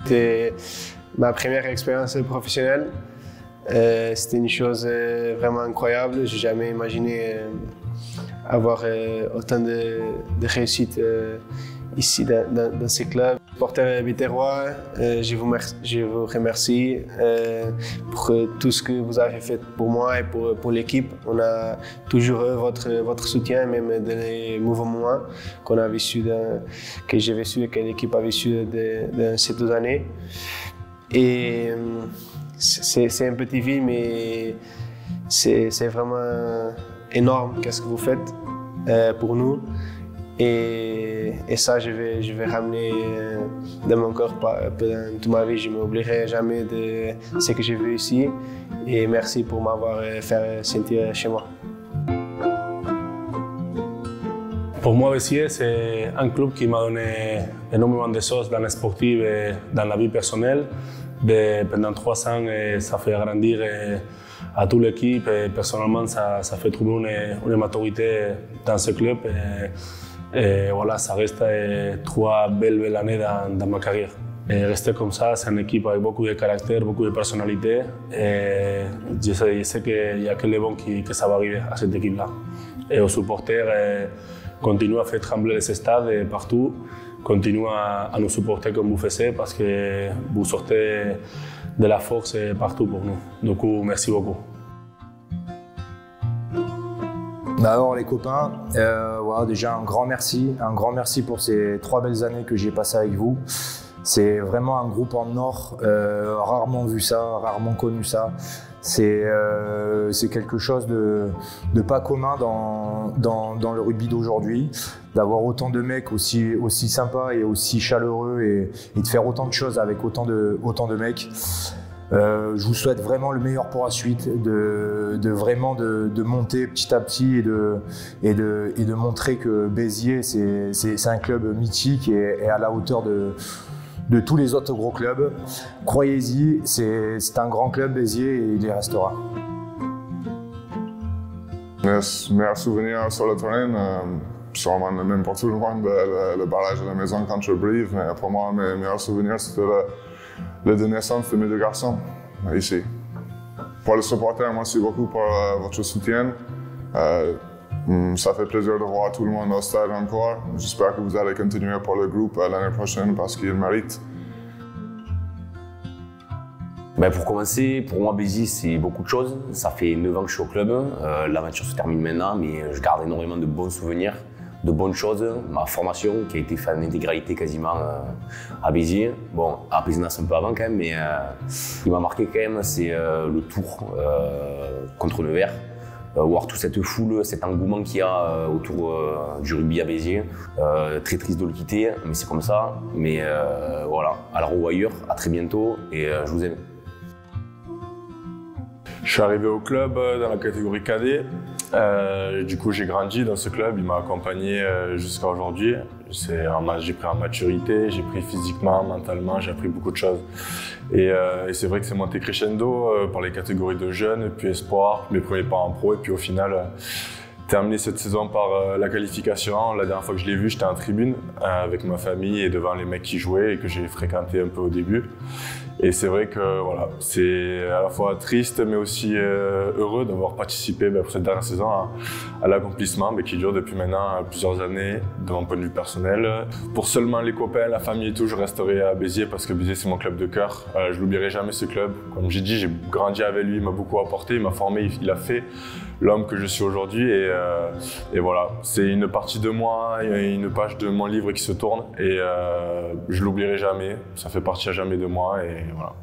C'était ma première expérience professionnelle. C'était une chose vraiment incroyable. J'ai jamais imaginé avoir autant de réussite ici dans ce club. Supporter biterrois, je vous remercie pour tout ce que vous avez fait pour moi et pour l'équipe. On a toujours eu votre soutien, même dans les mauvais moments que j'ai vécu et que l'équipe a vécu dans ces 2 années. Et c'est une petite ville, mais c'est vraiment énorme qu'est-ce que vous faites pour nous. Et ça, je vais ramener dans mon corps pendant toute ma vie. Je ne m'oublierai jamais de ce que j'ai vu ici. Et merci pour m'avoir fait sentir chez moi. Pour moi, Béziers, c'est un club qui m'a donné énormément de choses dans le sportif et dans la vie personnelle. Pendant 3 ans, ça fait grandir à toute l'équipe. Et personnellement, ça fait trouver une maturité dans ce club. Et voilà, ça reste 3 belles années dans ma carrière. Et rester comme ça, c'est une équipe avec beaucoup de caractère, beaucoup de personnalité. Et je sais qu'il n'y a que les bons que ça va arriver à cette équipe-là. Et aux supporters, continuez à faire trembler les stades et partout. Continuez à nous supporter comme vous faites parce que vous sortez de la force partout pour nous. Donc, merci beaucoup. D'abord les copains, voilà, déjà un grand merci pour ces 3 belles années que j'ai passées avec vous. C'est vraiment un groupe en or, rarement vu ça, rarement connu ça. C'est quelque chose de pas commun dans le rugby d'aujourd'hui, d'avoir autant de mecs aussi sympas et aussi chaleureux et de faire autant de choses avec autant de mecs. Je vous souhaite vraiment le meilleur pour la suite, de monter petit à petit et de montrer que Béziers c'est un club mythique et à la hauteur de tous les autres gros clubs. Croyez-y, c'est un grand club Béziers et il y restera. Mes meilleurs souvenirs sur le terrain, sûrement même pour tout le monde, le barrage de la maison quand je brive, mais pour moi mes meilleurs souvenirs c'était la naissance de mes 2 garçons, ici. Pour les supporters, merci beaucoup pour votre soutien. Ça fait plaisir de voir tout le monde au stade encore. J'espère que vous allez continuer pour le groupe l'année prochaine parce qu'il mérite. Pour commencer, pour moi, Béziers, c'est beaucoup de choses. Ça fait 9 ans que je suis au club. L'aventure se termine maintenant, mais je garde énormément de bons souvenirs, de bonnes choses. Ma formation qui a été faite en intégralité quasiment à Béziers. Bon, à Pézenas un peu avant quand même, mais ce qui m'a marqué quand même, c'est le tour contre Nevers. Voir toute cette foule, cet engouement qu'il y a autour du rugby à Béziers. Très triste de le quitter, mais c'est comme ça. Mais voilà, à la revoyure, à très bientôt et je vous aime. Je suis arrivé au club dans la catégorie cadet. Du coup, j'ai grandi dans ce club. Il m'a accompagné jusqu'à aujourd'hui. J'ai pris en maturité, j'ai pris physiquement, mentalement, j'ai appris beaucoup de choses. Et c'est vrai que c'est monté crescendo par les catégories de jeunes, puis espoir, mes premiers pas en pro. Et puis au final, terminé cette saison par la qualification. La dernière fois que je l'ai vu, j'étais en tribune avec ma famille et devant les mecs qui jouaient et que j'ai fréquenté un peu au début. Et c'est vrai que voilà, c'est à la fois triste mais aussi heureux d'avoir participé pour cette dernière saison à l'accomplissement qui dure depuis maintenant plusieurs années de mon point de vue personnel. Pour seulement les copains, la famille et tout, je resterai à Béziers parce que Béziers c'est mon club de cœur. Je n'oublierai jamais ce club. Comme j'ai dit, j'ai grandi avec lui, il m'a beaucoup apporté, il m'a formé, il a fait l'homme que je suis aujourd'hui et voilà, c'est une partie de moi, une page de mon livre qui se tourne et je l'oublierai jamais, ça fait partie à jamais de moi et voilà.